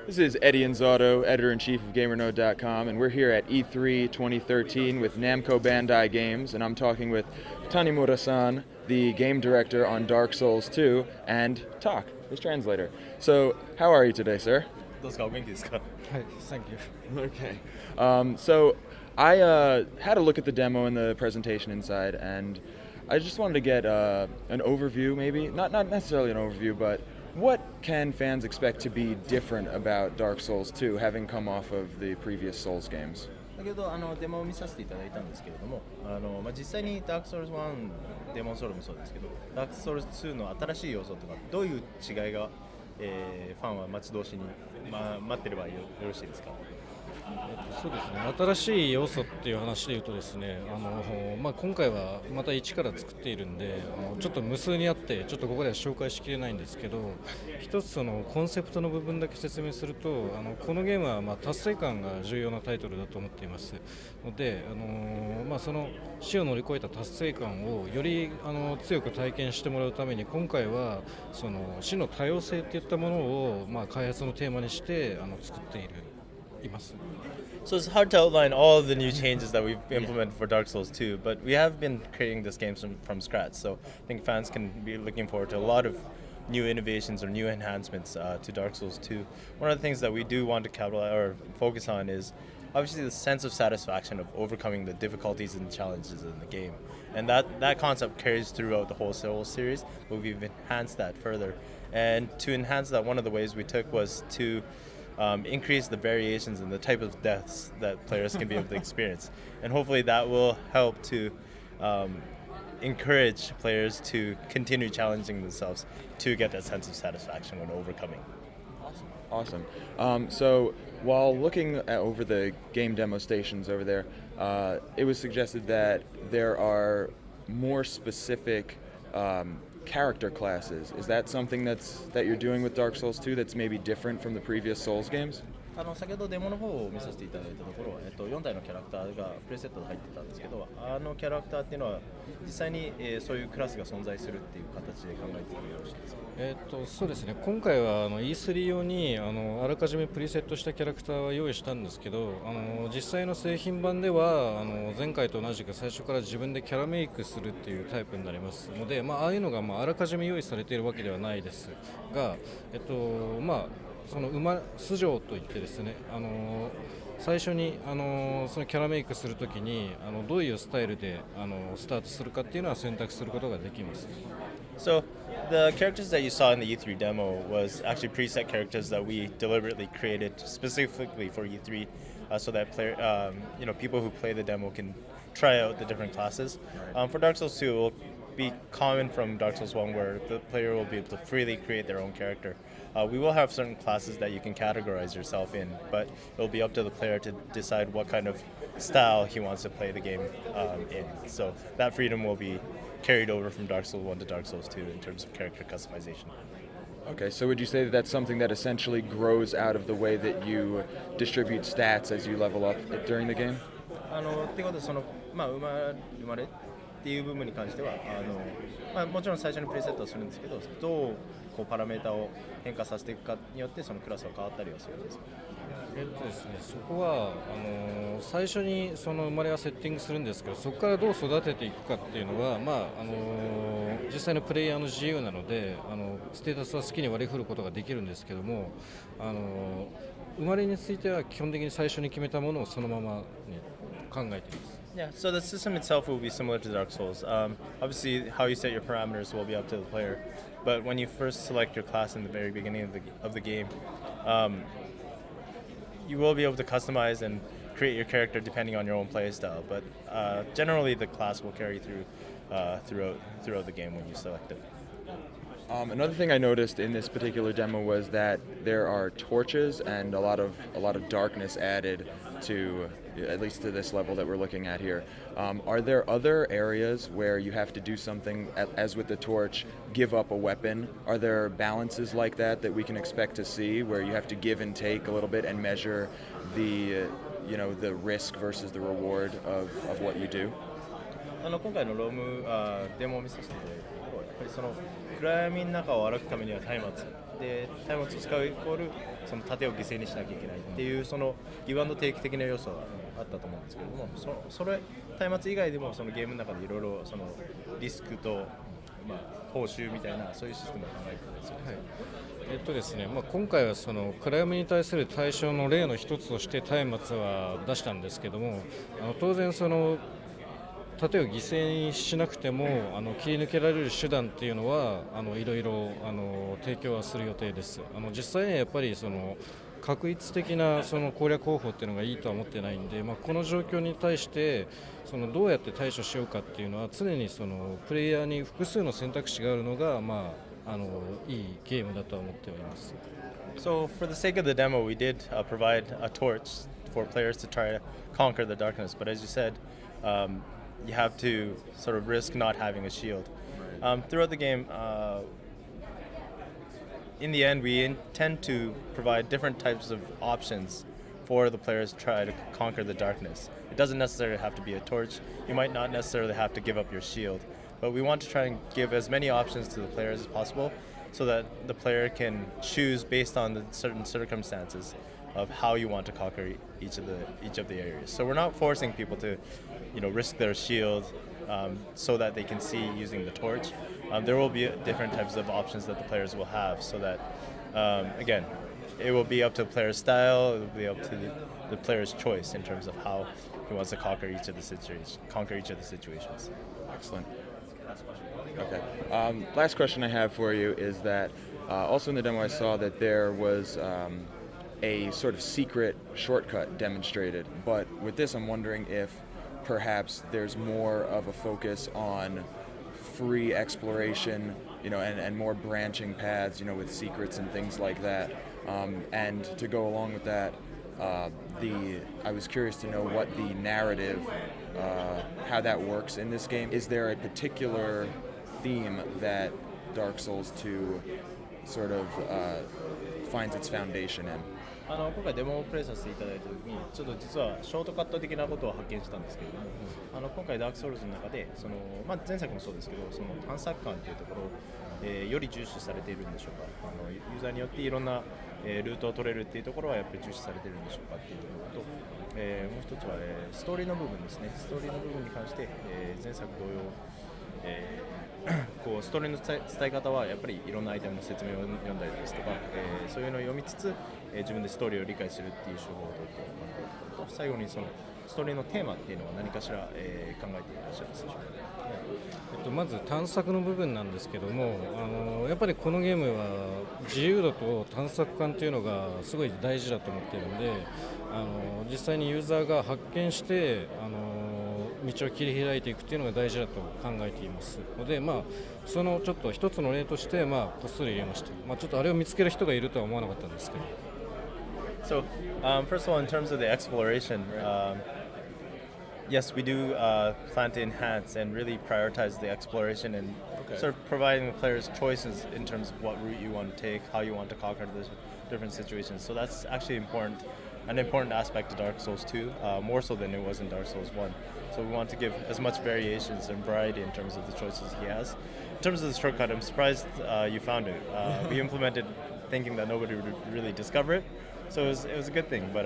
This is Eddie Inzauto, Editor-in-Chief of GamerNode.com, and we're here at E3 2013 with Namco Bandai Games, and I'm talking with Tanimura-san, the game director on Dark Souls 2, and Tak, his translator. So, how are you today, sir? どうですか、お元気ですか? Hi, thank you. Okay. So, I had a look at the demo and the presentation inside, and I just wanted to get an overview, maybe. Not necessarily an overview, but what can fans expect to be different about Dark Souls 2, having come off of the previous Souls games? だけどデモを見させていただいたんですけれども、実際にダークソウル1、デモンソウルもそうですけど、ダークソウル2の新しい要素とかどういう違いが、ファンは待ち遠しに、待ってればよろしいですか？そうですね、新しい要素っていう話でいうとですね、今回はまた一から作っているんで、ちょっと無数にあってちょっとここでは紹介しきれないんですけど、一つそのコンセプトの部分だけ説明すると、このゲームは達成感が重要なタイトルだと思っていますので、その死を乗り越えた達成感をより強く体験してもらうために、今回はその死の多様性っていったものを開発のテーマにして作っています。So it's hard to outline all of the new changes that we've implemented for Dark Souls 2, but we have been creating this game from scratch, so I think fans can be looking forward to a lot of new innovations or new enhancements to Dark Souls 2. One of the things that we do want to capitalize or focus on is obviously the sense of satisfaction of overcoming the difficulties and challenges in the game. And that concept carries throughout the whole Souls series, but we've enhanced that further. And to enhance that, one of the ways we took was to increase the variations in the type of deaths that players can be able to experience. And hopefully that will help to encourage players to continue challenging themselves to get that sense of satisfaction when overcoming. Awesome. So, while looking over the game demo stations over there, it was suggested that there are more specific character classes. Is that something that you're doing with Dark Souls 2 that's maybe different from the previous Souls games? 先ほどデモの方を見させていただいたところ、4体のキャラクターがプレセットで入ってたんですけど、キャラクターっていうのは実際に、そういうクラスが存在するっていう形で考えてもよろしいですか？そうですね、今回はE3 用にあらかじめプリセットしたキャラクターは用意したんですけど、実際の製品版では前回と同じく最初から自分でキャラメイクするっていうタイプになりますので、ああいうのがあらかじめ用意されているわけではないですが、その素性といってですね、最初にそのキャラメイクするときにどういうスタイルでスタートするかっていうのは選択することができます。So the characters that you saw in the E3 demo was actually preset characters that we deliberately created specifically for E3, so that people who play the demo can try out the different classes. For Dark Souls 2, it will be common from Dark Souls 1 where the player will be able to freely create their own character. We will have certain classes that you can categorize yourself in, but it will be up to the player to decide what kind of style he wants to play the game in. So that freedom will be carried over from Dark Souls 1 to Dark Souls 2 in terms of character customization. Okay, so would you say that that's something that essentially grows out of the way that you distribute stats as you level up during the game? っていうことで生まれっていう部分に関してはもちろん最初にプレセットはするんですけど、どうパラメータを変化させていくかによってそのクラスは変わったりはするんですか？ですね、そこは最初にその生まれはセッティングするんですけど、そこからどう育てていくかっていうのは、実際のプレイヤーの自由なのでステータスは好きに割り振ることができるんですけども、生まれについては基本的に最初に決めたものをそのままに考えています。Yeah, so the system itself will be similar to Dark Souls. Obviously, how you set your parameters will be up to the player, but when you first select your class in the very beginning of the game, you will be able to customize and create your character depending on your own play style. But generally, the class will carry through throughout the game when you select it. Another thing I noticed in this particular demo was that there are torches and a lot of darkness added to, at least to this level that we're looking at here. Are there other areas where you have to do something, as with the torch, give up a weapon? Are there balances like that we can expect to see, where you have to give and take a little bit and measure the risk versus the reward of what you do? 今回のロームデモを見させていただいたところ、やっぱりその暗闇の中を歩くためには松明で松明を使うイコールその盾を犠牲にしなきゃいけないっていうそのギブアンドテイク的な要素があったと思うんですけども、それ松明以外でもそのゲームの中でいろいろそのリスクと、報酬みたいなそういうシステムを考えてるんですよ。ですね、今回はその暗闇に対する対象の例の一つとして松明は出したんですけども、当然その盾を犠牲にしなくても切り抜けられる手段っていうのはいろいろ提供はする予定です。実際にはやっぱりその確一的なその攻略方法っていうのがいいとは思ってないんで、この状況に対してそのどうやって対処しようかっていうのは常にそのプレイヤーに複数の選択肢があるのがいいゲームだとは思っております。So for the sake of the demo, we did provide a torch for players to try to conquer the darkness. But as you said, you have to sort of risk not having a shield. Throughout the game, in the end, we intend to provide different types of options for the players to try to conquer the darkness. It doesn't necessarily have to be a torch. You might not necessarily have to give up your shield. But we want to try and give as many options to the players as possible so that the player can choose based on the certain circumstances of how you want to conquer each of the areas. So we're not forcing people to, risk their shield so that they can see using the torch. There will be different types of options that the players will have so that, again, it will be up to the player's style, it will be up to the player's choice in terms of how he wants to conquer each of the situations. Excellent. Okay. Last question I have for you is that also in the demo I saw that there was a sort of secret shortcut demonstrated, but with this I'm wondering if perhaps there's more of a focus on free exploration, and more branching paths, with secrets and things like that. And to go along with that, I was curious to know what the narrative, how that works in this game. Is there a particular theme that Dark Souls 2 sort of finds its foundation in? 今回デモをプレイさせていただいた時にちょっと実はショートカット的なことを発見したんですけれども、今回ダークソウルズの中で前作もそうですけどその探索感というところを、より重視されているんでしょうか。ユーザーによっていろんな、ルートを取れるっていうところはやっぱり重視されているんでしょうかっていうところと、もう一つは、ストーリーの部分ですね。ストーリーの部分に関して、前作同様、ストーリーの伝え方はやっぱりいろんなアイテムの説明を読んだりですとか、そういうのを読みつつ、自分でストーリーを理解するっていう手法をとっていると、最後にそのストーリーのテーマっていうのは何かしら、考えていらっしゃるでしょうか。まず探索の部分なんですけども、やっぱりこのゲームは自由度と探索感というのがすごい大事だと思っているので、実際にユーザーが発見して道を切り開いていくというのが大事だと考えていますので、そのちょっと一つの例として、こっそり入れました。ちょっとあれを見つける人がいるとは思わなかったんですけど。So, first of all, in terms of the exploration, yes, we do plan to enhance and really prioritize the exploration and sort of providing the players choices in terms of what route you want to take, how you want to conquer the different situations. So that's actually an important aspect of Dark Souls 2, more so than it was in Dark Souls 1. So we want to give as much variations and variety in terms of the choices he has. In terms of the shortcut, I'm surprised you found it. We implemented thinking that nobody would really discover it. So it was a good thing, but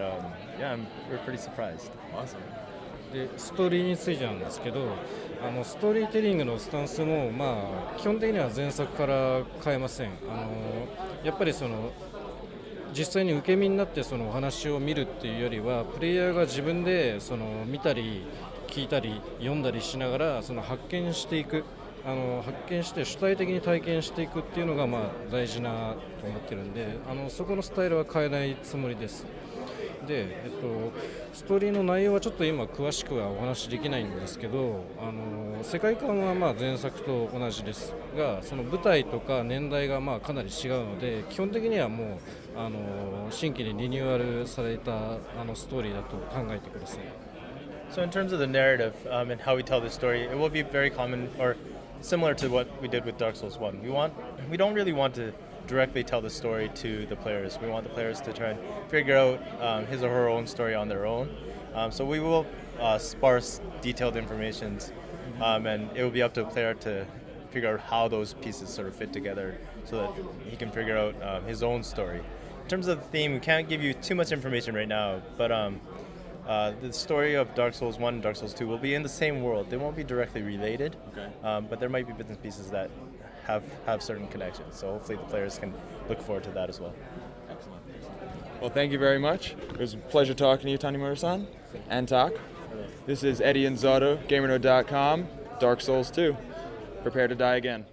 we're pretty surprised. Awesome. でストーリーについてなんですけど、ストーリーテリングのスタンスも、基本的には前作から変えません。やっぱり実際に受け身になってそのお話を見るっていうよりは、プレイヤーが自分で見たり聞いたり読んだりしながら発見していく、発見して主体的に体験していくっていうのが大事なと思ってるんで、そこのスタイルは変えないつもりです。で、ストーリーの内容はちょっと今詳しくはお話しできないんですけど、世界観は前作と同じですが、その舞台とか年代がかなり違うので、基本的にはもう新規にリニューアルされたストーリーだと考えてください。So in terms of the narrative and how we tell the story, it will be very common or similar to what we did with Dark Souls 1. We don't really want to directly tell the story to the players. We want the players to try and figure out his or her own story on their own. So we will sparse detailed information, and it will be up to the player to figure out how those pieces sort of fit together so that he can figure out his own story. In terms of the theme, we can't give you too much information right now, but the story of Dark Souls 1 and Dark Souls 2 will be in the same world. They won't be directly related, but there might be bits and pieces that have certain connections. So hopefully the players can look forward to that as well. Excellent. Well, thank you very much. It was a pleasure talking to you, Tanimura-san, and talk. This is Eddie Inzauto, GamerNode.com, Dark Souls 2. Prepare to die again.